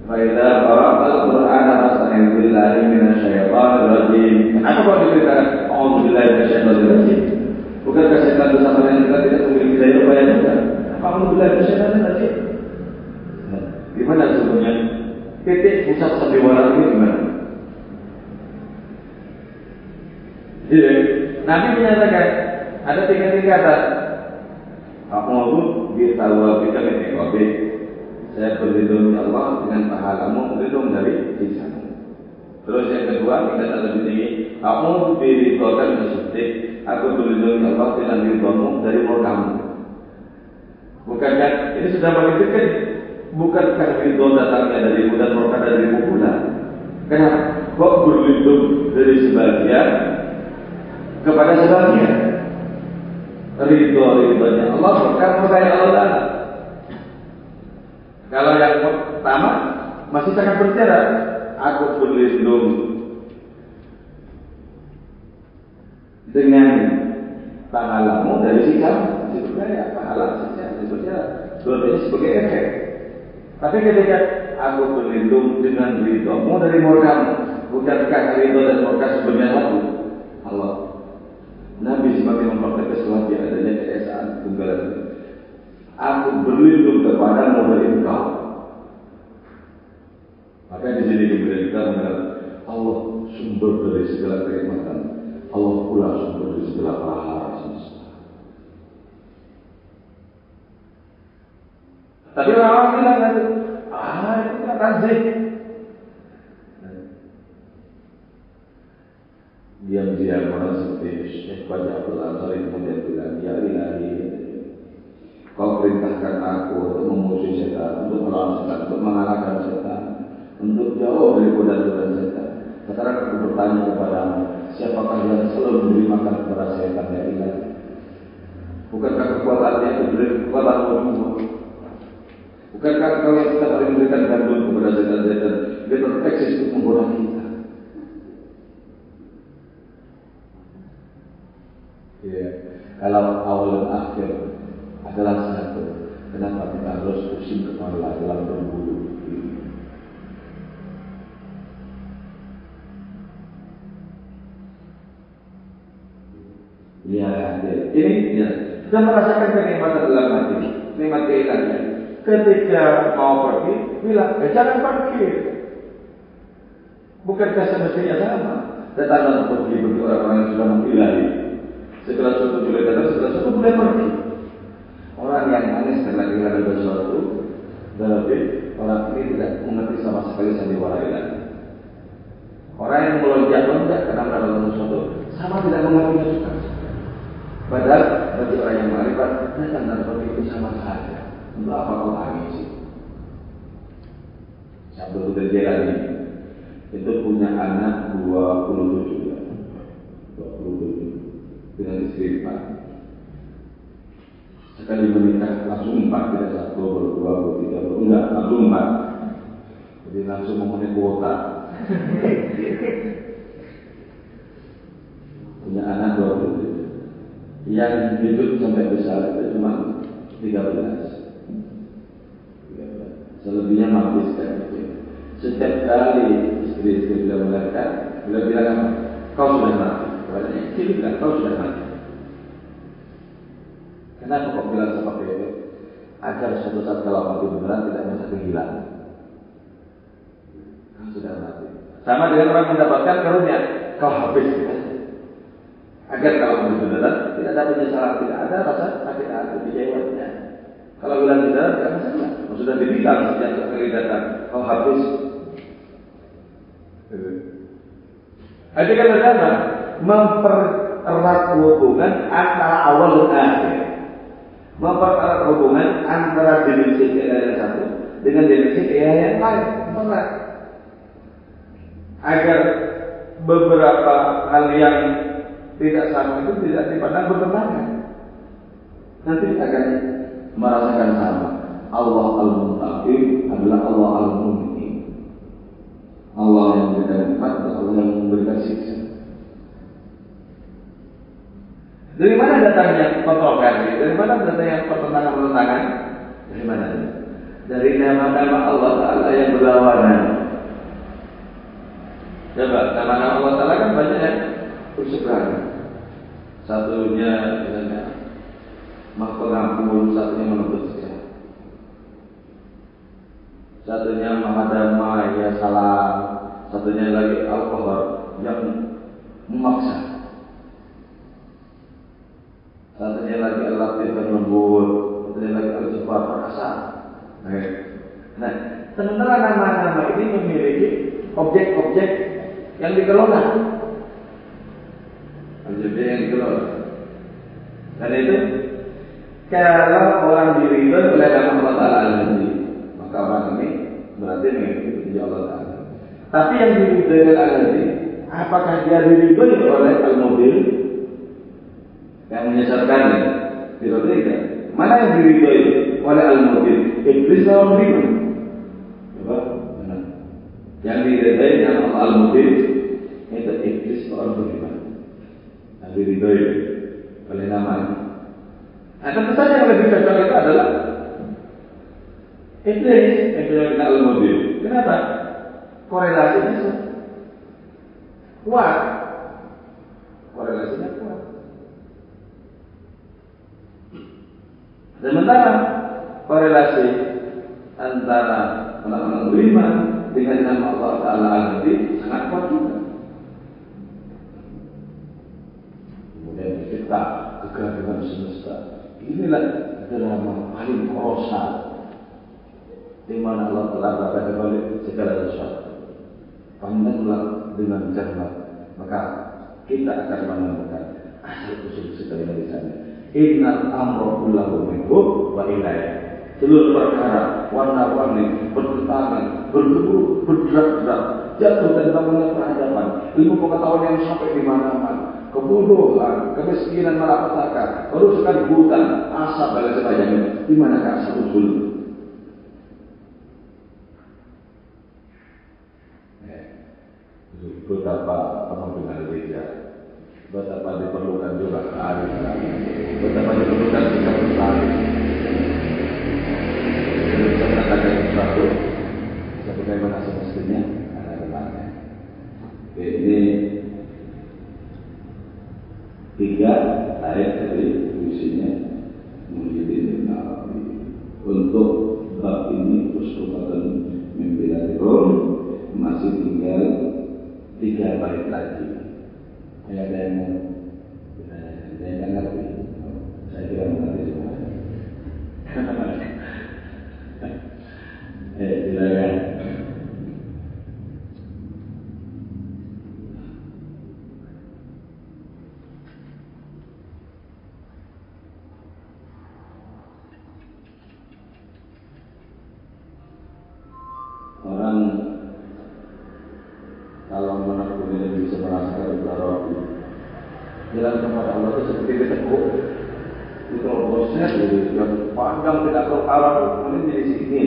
Faiza qara'al Qur'ana fasta'in billahi minasyaitonir rajim. Kenapa kok diberitakan a'udzubillahi minasyaitonir rajim? Bukankah setan itu sama dengan kita tidak memiliki daya upaya juga? A'udzubillahi minasyaitonir rajim. Di mana sebenarnya titik pusat sandiwara ini di mana? Jadi Nabi menyatakan ada 3 tingkatan. A'udzu bitawabika min iqabik. Saya berlindung ya Allah dengan pahalamu, berlindung dari siksamu. Terus yang kedua, tingkatan lebih tinggi, a'udzu biridhaka min syukrik. Aku berlindung ya Allah dengan ridhamu dari murkamu. Bukankah ini sudah menunjukkan bukankah ridho datangnya darimu dan murka darimu pula? Kenapa? Kok berlindung dari sebagian kepada sebagian? Ridho-ridhonya Allah bukan murkanya Allah Ta'ala. Kalau yang pertama masih sangat bersyarat, aku berlindung dengan pahalamu dari siksamu. Sebetulnya pahala siksa sebetulnya dua-duanya sebagai efek. Tapi ketika aku berlindung dengan ridhomu dari murkamu, bukankah ridho dan murka sebenarnya satu? Allah. Nabi semakin mempertegas lagi adanya keesaan tunggal. Aku berlindung kepadamu dari engkau. Maka di sini kemudian kita mengenal Allah sumber dari segala kenikmatan. Allah pula sumber dari segala pahala semesta. Tapi orang bilang itu tidak tanzih. Diam-diam orang seperti Syekh Baja Abdul Ansari kemudian bilang, ya ilahi, kau perintahkan aku untuk memusuhi setan, untuk melawan setan, untuk mengalahkan setan, untuk jauh dari godaan setan. Sekarang aku bertanya kepadamu, siapakah yang selalu memberi makan kepada setan ya ilahi? Bukankah kekuatannya itu dari kekuatan Allah? Bukankah kau yang kita paling memberikan gandum kepada setan-setan? Dia terdeteksi untuk membunuh kita. Ya, kalau awal dan akhir adalah satu, kenapa kita harus pusing kepala dalam berbulu? Ya, ini ya, kita merasakan kenikmatan dalam hati, nikmat keilahian. Ketika mau pergi, bilang, jangan pergi. Bukankah semestinya sama? Datang untuk pergi bagi orang-orang yang sudah mengilahi. Setelah suatu boleh datang, setelah suatu boleh pergi. Orang yang manis karena kehilangan sesuatu, berarti orang ini tidak mengerti sama sekali sandiwara ilahi. Orang yang melonjak-lonjak karena mendapatkan sesuatu, sama tidak mengertinya juga. Padahal bagi orang yang marifat, datang narkoba itu sama saja. Untuk apa kau tangisi? Abdul Qadir Jailani itu punya anak 27 ya. 27 dengan istri 4. Sekali menikah langsung 4, tidak 1, baru 2, baru 3, baru enggak, langsung 4. Jadi langsung memenuhi kuota. Punya anak 27. Yang hidup sampai besar itu cuma 13. Selebihnya menghabiskan itu. Setiap kali istri-istri beliau melahirkan, beliau bilang apa? Kau sudah mati. Kepadanya istri bilang, kau sudah mati. Kenapa kau bilang seperti itu? Agar suatu saat kalau mati beneran tidak merasa kehilangan. Kau sudah mati. Sama dengan orang mendapatkan karunia, kau habis. Agar kalau mati beneran tidak ada penyesalan, tidak ada rasa sakit hati di jiwanya. Kalau bilang tidak, tidak masalah. Sudah dibilang sejak sekali datang, kau habis. Jadi kan pertama mempererat hubungan antara awal dan akhir, mempererat hubungan antara dimensi yang satu dengan dimensi yang lain, mempererat agar beberapa hal yang tidak sama itu tidak dipandang bertentangan. Nanti akan merasakan sama. Allah Al-Muntaqim adalah Allah Al-Munqim. Allah yang memberikan nikmat dan Allah yang memberikan siksa. Dari mana datangnya kontroversi? Dari mana datangnya pertentangan-pertentangan? Dari mana? Dari nama-nama Allah Ta'ala yang berlawanan. Coba, nama-nama Allah Ta'ala kan banyak yang berseberangan. Satunya misalnya Maha Pengampun, satunya menuntut siksa. Satunya Maha Damai, ya salam. Satunya lagi Al-Qahar yang memaksa. Satunya lagi Al-Latif yang lembut. Satunya lagi Al-Jabbar perkasa. Nah, sementara nama-nama ini memiliki objek-objek yang dikelola. Objek yang dikelola. Dan itu kalau orang diridhoi oleh nama Allah Ta'ala Al-Hadi, maka orang ini berarti mengikuti Allah Ta'ala. Tapi yang diridhoi oleh Al-Hadi, apakah dia diridhoi oleh Al-Mubin yang menyesatkannya? Tidak. Mana yang diridhoi oleh Al-Mubin? Iblis atau beriman? Coba, mana? Yang diridhoi dengan Al-Mubin itu iblis atau beriman? Yang diridhoi oleh namanya. Nah, tentu saja yang lebih cocok itu adalah iblis yang Al-Mubin. Kenapa? Korelasinya kuat. Korelasinya kuat. Sementara korelasi antara orang-orang beriman dengan nama Allah Ta'ala Al-Hadi sangat kuat juga. Kemudian kita kegaduhan semesta. Inilah drama paling kolosal di mana Allah telah berkata balik segala sesuatu. Pandanglah dengan cermat, maka kita akan menemukan asal usul segala di sana. Innal amra kullahu minhu wa ilayhi. Seluruh perkara warna-warni bertentangan, bergebu, bergerak-gerak, jatuh dan bangunnya peradaban, ilmu pengetahuan yang sampai di mana-mana, kebodohan, kemiskinan, malapetaka, kerusakan hutan, asap dan sebagainya. Di manakah asal usul? Betapa penuh dengan gereja, betapa diperlukan juga kearifan, betapa diperlukan sikap bersama. Bisa mengatakan sesuatu sebagaimana semestinya ada tempatnya. Ini 3 ayat dari puisinya Muhyiddin Ibn Arabi. Untuk bab ini Usrufatan Mimpilatil Rum masih tinggal 3 bait lagi. Ada yang ngerti? Saya kira mengerti semua. Silakan. Jangan kalau menekuni ini bisa merasakan ibarat jalan kepada Allah itu seperti ditekuk. Itu kalau bosnya dari yang panjang tidak tahu arah, kemudian jadi sini.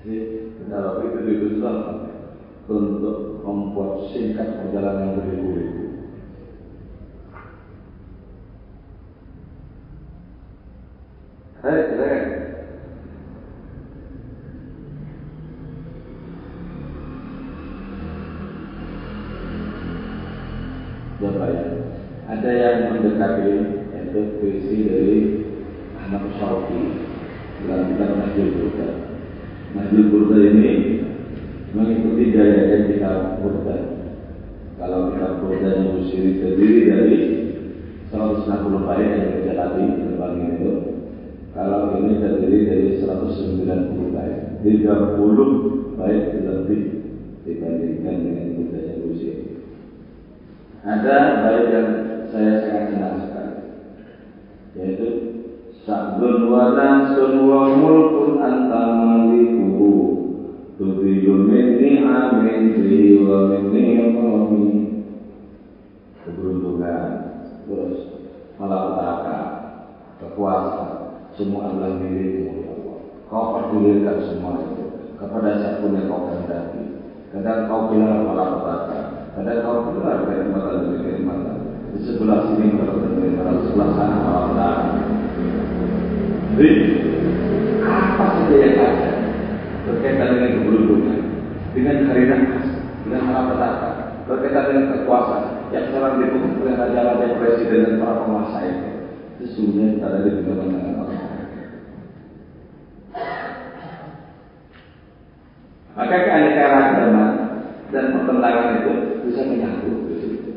Jadi dalam itu ditujukan untuk membuat singkat perjalanan yang beribu-ribu. Coba ya, ada yang mendekati itu visi dari anak Syauqi dalam kitab Nahjul Burda. Nahjul Burda ini mengikuti gaya kitab Burda. Kalau kitab Burda yang Busiri terdiri dari 160 bait yang kita tadi berbagi itu. Kalau ini terdiri dari 190 bait, 30 bait lebih dibandingkan dengan Burda yang Busiri. Ada bait yang saya sangat senang sekali, yaitu Sa'dun wa nasun wa mulkun anta maliku tudilu minni amin li wa minni amami. Keberuntungan, terus malapetaka, kekuasaan, semua adalah milikmu ya Allah. Kau pedulkan semua itu kepada siapapun yang kau kehendaki. Kadang kau bilang malapetaka, kadang kau benar kenikmatan demi kenikmatan. Di sebelah sini benar kenikmatan, di sebelah sana malapetaka. Jadi apa saja yang ada berkaitan dengan keberuntungan, dengan hari nafas, dengan malapetaka, berkaitan dengan kekuasaan yang sekarang diputus oleh raja-raja, presiden dan para penguasa itu, sesungguhnya kita ada di genggaman dengan Allah. Maka keanekaragaman dan pertentangan itu bisa menyatu di situ.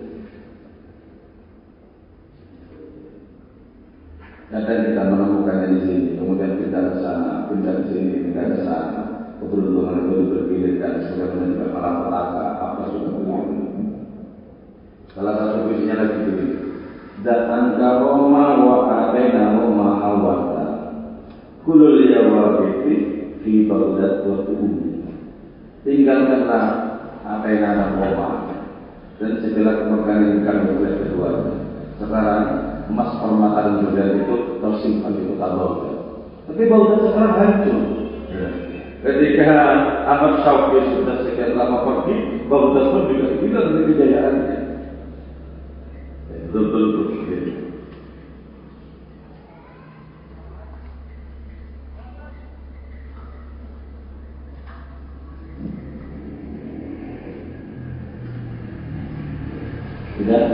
Kadang kita menemukannya di sini, kemudian pindah ke sana, pindah ke sini, pindah ke sana. Keberuntungan itu berpilihkan sebagaimana juga malapetaka, apa juga begitu. Salah satu visinya lagi begini. Datang ke Roma wa atena Roma hawata. Kulul yawabiti fi Baghdad wa Tu'um. Tinggalkanlah Athena dan Roma dan segala kemegahan yang kami oleh keduanya. Sekarang emas, permata dan berlian itu tersimpan di kota Baghdad. Tapi Baghdad sekarang hancur. Ketika Ahmad Syauqi sudah sekian lama pergi, Baghdad pun juga hilang dari kejayaannya. Betul-betul begitu. Tidak.